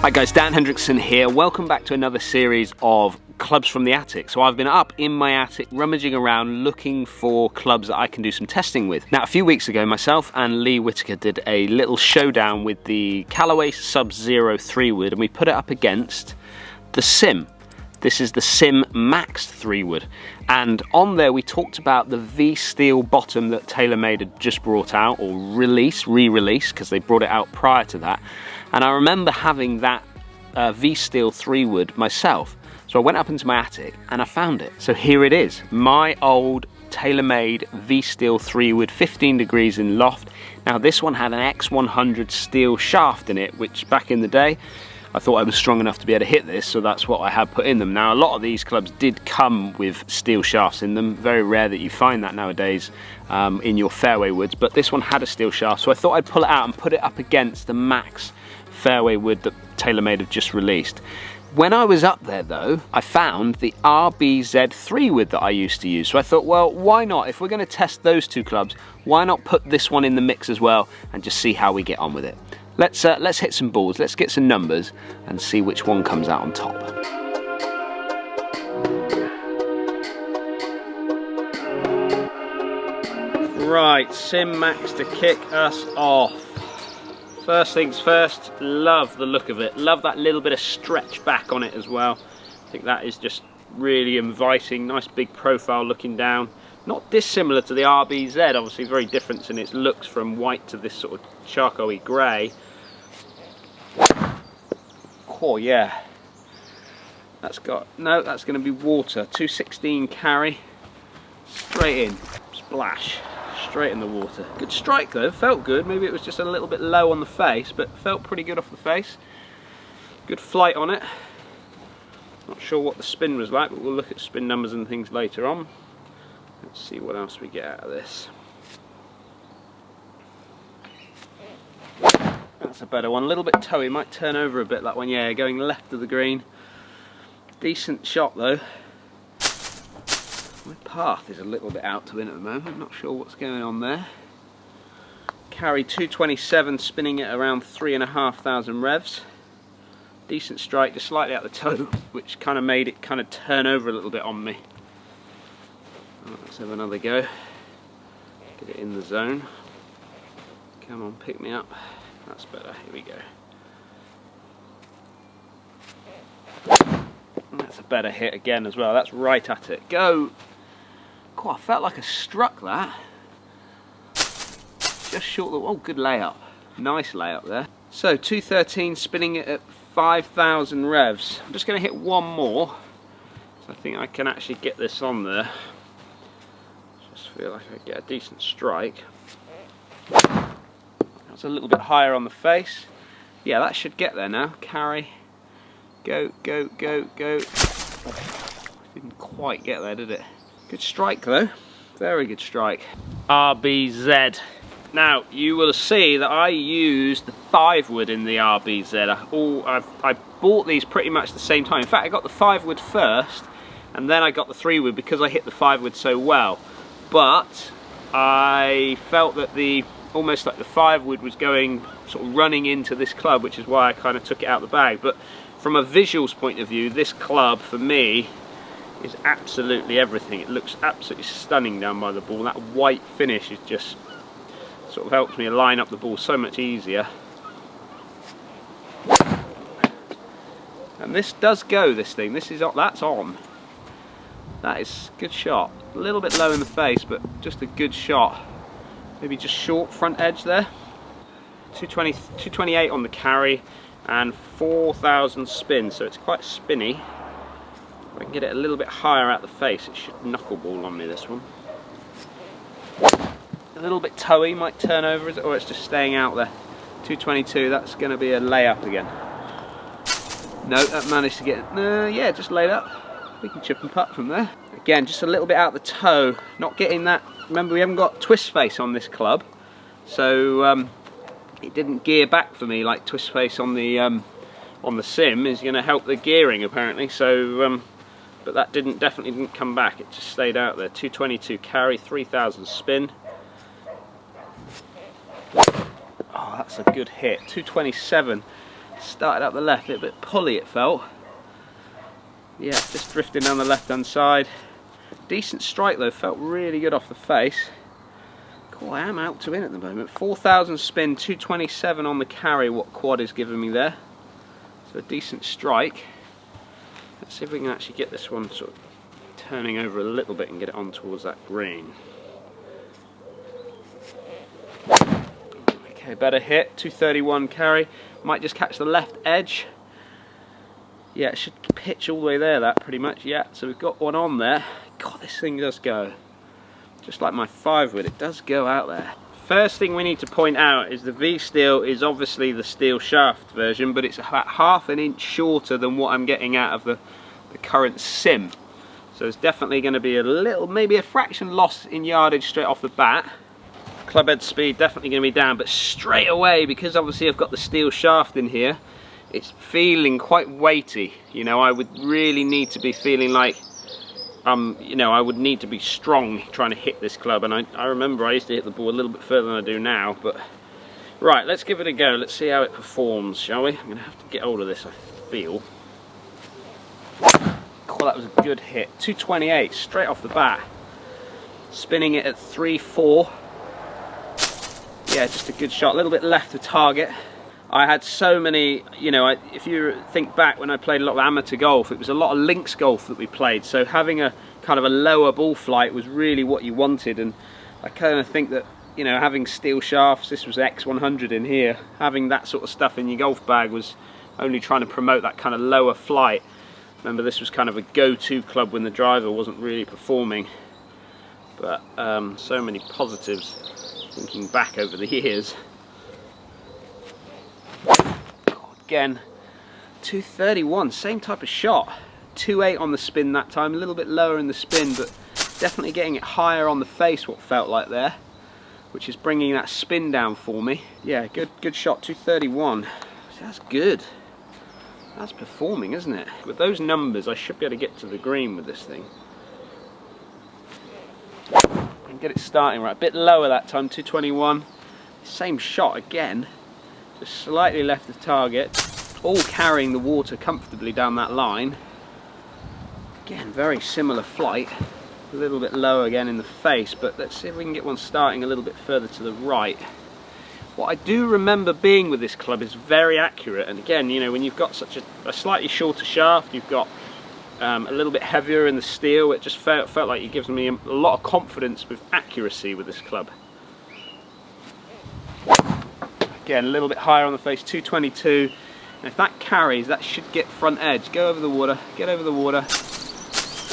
Hi guys, Dan Hendrickson here. Welcome back to another series of clubs from the attic. So I've been up in my attic rummaging around looking for clubs that I can do some testing with. Now a few weeks ago myself and Lee Whitaker did a little showdown with the Callaway Sub-Zero 3-wood and we put it up against the Sim. This is the Sim Max 3-wood, and on there we talked about the V-steel bottom that Taylormade had just brought out, or re-released, because they brought it out prior to that. And I remember having that V-steel 3-wood myself, so I went up into my attic and I found it. So here it is, my old Taylormade V-steel 3-wood, 15 degrees in loft. Now this one had an X100 steel shaft in it, which back in the day I thought I was strong enough to be able to hit this, so that's what I had put in them. Now a lot of these clubs did come with steel shafts in them. Very rare that you find that nowadays in your fairway woods, but this one had a steel shaft, so I thought I'd pull it out and put it up against the Max fairway wood that Taylormade have just released. When I was up there though, I found the RBZ 3-wood that I used to use, so I thought, well, why not? If we're going to test those two clubs, why not put this one in the mix as well and just see how we get on with it. Let's hit some balls, let's get some numbers and see which one comes out on top. Right, Sim Max to kick us off. First things first, love the look of it. Love that little bit of stretch back on it as well. I think that is just really inviting, nice big profile looking down. Not dissimilar to the RBZ, obviously very different in its looks from white to this sort of charcoal-y grey. Oh yeah, that's going to be water. 216 carry, straight in, splash, straight in the water. Good strike though, felt good. Maybe it was just a little bit low on the face, but felt pretty good off the face. Good flight on it. Not sure what the spin was like, but we'll look at spin numbers and things later on. Let's see what else we get out of this. That's a better one, a little bit toey, might turn over a bit that one, yeah, going left of the green. Decent shot though. My path is a little bit out to in at the moment, not sure what's going on there. Carry 227, spinning it around 3,500 revs. Decent strike, just slightly out the toe, which kind of made it kind of turn over a little bit on me. Right, let's have another go. Get it in the zone. Come on, pick me up. That's better, here we go. And that's a better hit again as well, that's right at it. Go! Oh, I felt like I struck that. Just short of the, oh, good layup. Nice layup there. So, 213, spinning it at 5,000 revs. I'm just going to hit one more. So I think I can actually get this on there. Just feel like I get a decent strike. That's a little bit higher on the face. Yeah, that should get there now. Carry. Go, go, go, go. Didn't quite get there, did it? Good strike though. Very good strike. RBZ. Now, you will see that I used the 5-wood in the RBZ. I bought these pretty much the same time. In fact, I got the 5-wood first, and then I got the 3-wood because I hit the 5-wood so well. But I felt that almost like the 5-wood was going sort of running into this club, which is why I kind of took it out of the bag. But from a visuals point of view, this club for me is absolutely everything. It looks absolutely stunning down by the ball. That white finish is just sort of helps me line up the ball so much easier. And this does go, this thing. That's on. That is a good shot. A little bit low in the face, but just a good shot. Maybe just short front edge there. 228 on the carry and 4,000 spin, so it's quite spinny. If I can get it a little bit higher out the face, it should knuckleball on me, this one. A little bit toey, might turn over, or it's just staying out there. 222, that's going to be a layup again. No, that managed to get, yeah, just laid up. We can chip and putt from there. Again, just a little bit out the toe, not getting that. Remember, we haven't got twist face on this club, so it didn't gear back for me like twist face on the Sim is going to help the gearing apparently. So, but that definitely didn't come back. It just stayed out there. 222 carry, 3,000 spin. Oh, that's a good hit. 227. Started up the left, a little bit pulley it felt. Yeah, just drifting down the left hand side. Decent strike though, felt really good off the face. Cool, I am out to in at the moment. 4,000 spin, 227 on the carry, what quad is giving me there. So a decent strike. Let's see if we can actually get this one sort of turning over a little bit and get it on towards that green. Okay, better hit, 231 carry. Might just catch the left edge. Yeah, it should pitch all the way there, that pretty much. Yeah, so we've got one on there. God, this thing does go. Just like my 5 wood, it does go out there. First thing we need to point out is the V-steel is obviously the steel shaft version, but it's about ½ an inch shorter than what I'm getting out of the current sim. So it's definitely going to be a little, maybe a fraction loss in yardage straight off the bat. Club head speed definitely going to be down, but straight away, because obviously I've got the steel shaft in here, it's feeling quite weighty. You know, I would really need to be feeling like, you know, I would need to be strong trying to hit this club. And I remember I used to hit the ball a little bit further than I do now. But right, let's give it a go. Let's see how it performs, shall we? I'm going to have to get hold of this, I feel. Oh, that was a good hit. 228 straight off the bat. Spinning it at 3-4. Yeah, just a good shot. A little bit left of target. I had so many, you know, if you think back when I played a lot of amateur golf, it was a lot of links golf that we played, so having a kind of a lower ball flight was really what you wanted. And I kind of think that, you know, having steel shafts, this was X100 in here, having that sort of stuff in your golf bag was only trying to promote that kind of lower flight. Remember, this was kind of a go-to club when the driver wasn't really performing, but so many positives thinking back over the years. Again, 231, same type of shot. 2.8 on the spin that time, a little bit lower in the spin, but definitely getting it higher on the face, what felt like there, which is bringing that spin down for me. Yeah, good shot, 231. That's good. That's performing, isn't it? With those numbers, I should be able to get to the green with this thing. And get it starting right. A bit lower that time, 221. Same shot again. Just slightly left of target, all carrying the water comfortably down that line. Again, very similar flight, a little bit low again in the face, but let's see if we can get one starting a little bit further to the right. What I do remember being with this club is very accurate, and again, you know, when you've got such a slightly shorter shaft, you've got a little bit heavier in the steel, it just felt like it gives me a lot of confidence with accuracy with this club. Again, a little bit higher on the face, 222. And if that carries, that should get front edge. Go over the water, get over the water.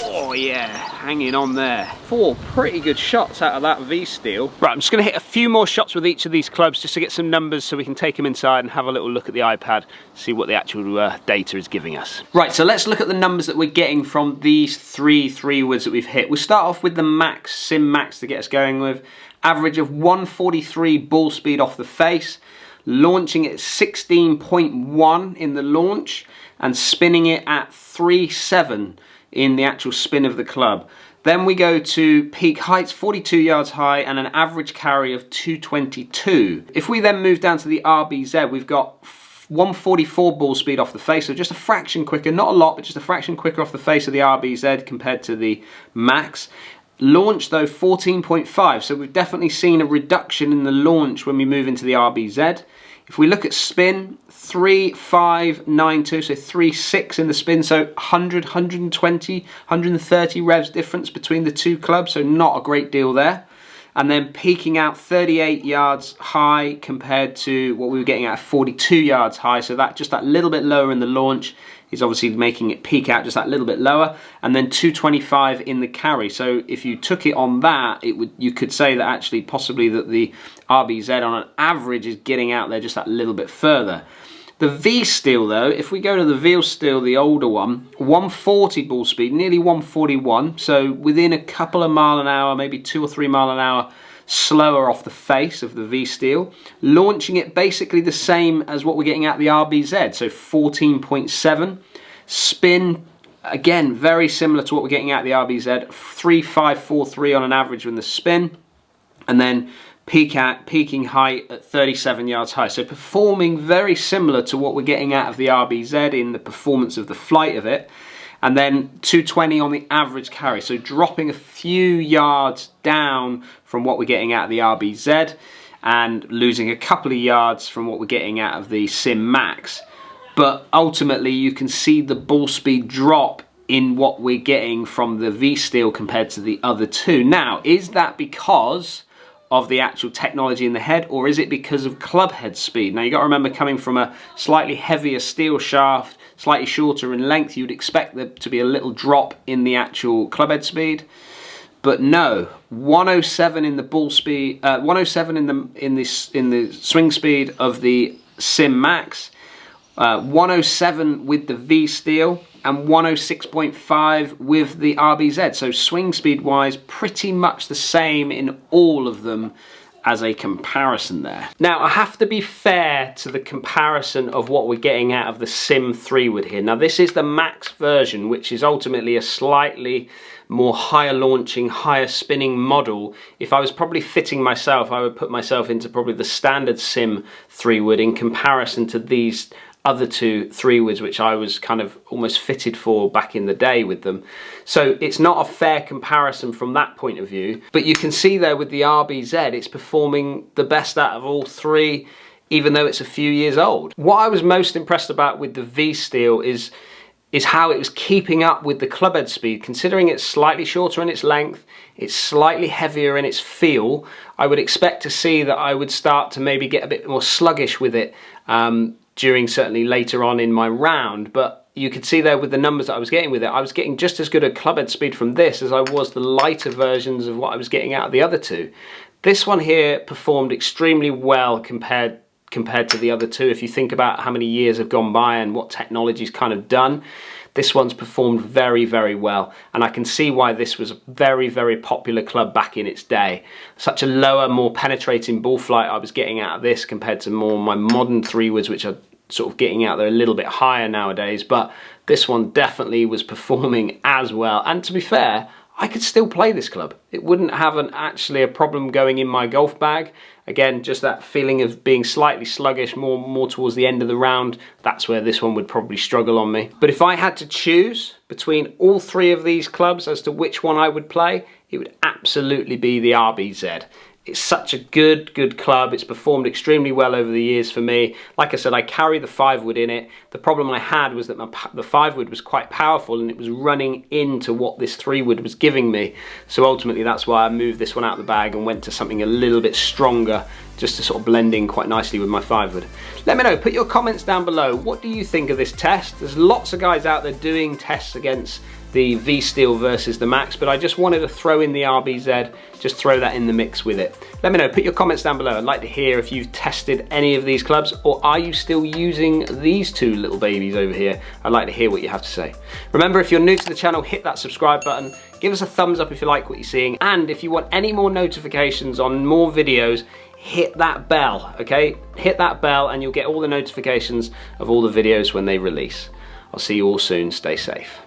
Oh yeah, hanging on there. 4 pretty good shots out of that V-steel. Right, I'm just going to hit a few more shots with each of these clubs just to get some numbers so we can take them inside and have a little look at the iPad, see what the actual data is giving us. Right, so let's look at the numbers that we're getting from these 3 woods that we've hit. We'll start off with the max, Sim Max to get us going with. Average of 143 ball speed off the face. Launching it at 16.1 in the launch and spinning it at 3.7 in the actual spin of the club. Then we go to peak heights, 42 yards high, and an average carry of 222. If we then move down to the RBZ, we've got 144 ball speed off the face, so just a fraction quicker, not a lot, but just a fraction quicker off the face of the RBZ compared to the Max. Launch though 14.5, so we've definitely seen a reduction in the launch when we move into the RBZ. If we look at spin, 3.592, so 3.6 in the spin, so 100, 120, 130 revs difference between the two clubs, so not a great deal there. And then peaking out 38 yards high compared to what we were getting at 42 yards high, so that just that little bit lower in the launch is obviously making it peak out just that little bit lower, and then 225 in the carry. So if you took it on that, you could say that actually possibly that the RBZ on an average is getting out there just that little bit further. The V-steel though, if we go to the V-steel, the older one, 140 ball speed, nearly 141, so within a couple of mile an hour, maybe 2 or 3 mile an hour slower off the face of the V-steel, launching it basically the same as what we're getting at the RBZ, so 14.7. Spin, again, very similar to what we're getting at the RBZ, 3.543 on an average in the spin, and then peaking height at 37 yards high. So performing very similar to what we're getting out of the RBZ in the performance of the flight of it. And then 220 on the average carry. So dropping a few yards down from what we're getting out of the RBZ and losing a couple of yards from what we're getting out of the Sim Max. But ultimately you can see the ball speed drop in what we're getting from the V-Steel compared to the other two. Now, is that because of the actual technology in the head, or is it because of club head speed? Now, you got to remember, coming from a slightly heavier steel shaft, slightly shorter in length, you'd expect there to be a little drop in the actual club head speed. But no, 107 in the ball speed, 107 in the swing speed of the Sim Max, 107 with the V-Steel, and 106.5 with the RBZ. So swing speed wise, pretty much the same in all of them as a comparison there. Now, I have to be fair to the comparison of what we're getting out of the Sim 3 wood here. Now, this is the Max version, which is ultimately a slightly more higher launching, higher spinning model. If I was probably fitting myself, I would put myself into probably the standard Sim 3 wood in comparison to these other two 3 woods, which I was kind of almost fitted for back in the day with them. So it's not a fair comparison from that point of view, but you can see there with the RBZ, it's performing the best out of all three, even though it's a few years old. What I was most impressed about with the V-Steel is how it was keeping up with the club head speed. Considering it's slightly shorter in its length, it's slightly heavier in its feel, I would expect to see that I would start to maybe get a bit more sluggish with it during certainly later on in my round. But you could see there with the numbers that I was getting with it, I was getting just as good a club head speed from this as I was the lighter versions of what I was getting out of the other two. This one here performed extremely well compared to the other two. If you think about how many years have gone by and what technology's kind of done, this one's performed very, very well, and I can see why this was a very, very popular club back in its day. Such a lower, more penetrating ball flight I was getting out of this compared to more my modern 3 woods, which are sort of getting out there a little bit higher nowadays, but this one definitely was performing as well. And to be fair, I could still play this club. It wouldn't have actually a problem going in my golf bag. Again, just that feeling of being slightly sluggish, more towards the end of the round, that's where this one would probably struggle on me. But if I had to choose between all three of these clubs as to which one I would play, it would absolutely be the RBZ. It's such a good club. It's performed extremely well over the years for me. Like I said, I carry the 5 wood in it. The problem I had was that the 5 wood was quite powerful and it was running into what this 3 wood was giving me. So ultimately that's why I moved this one out of the bag and went to something a little bit stronger, just to sort of blend in quite nicely with my 5 wood. Let me know, put your comments down below. What do you think of this test? There's lots of guys out there doing tests against the V-Steel versus the Max, but I just wanted to throw in the RBZ, just throw that in the mix with it. Let me know, put your comments down below. I'd like to hear if you've tested any of these clubs, or are you still using these two little babies over here? I'd like to hear what you have to say. Remember, if you're new to the channel, hit that subscribe button, give us a thumbs up if you like what you're seeing, and if you want any more notifications on more videos, hit that bell, okay? Hit that bell and you'll get all the notifications of all the videos when they release. I'll see you all soon, stay safe.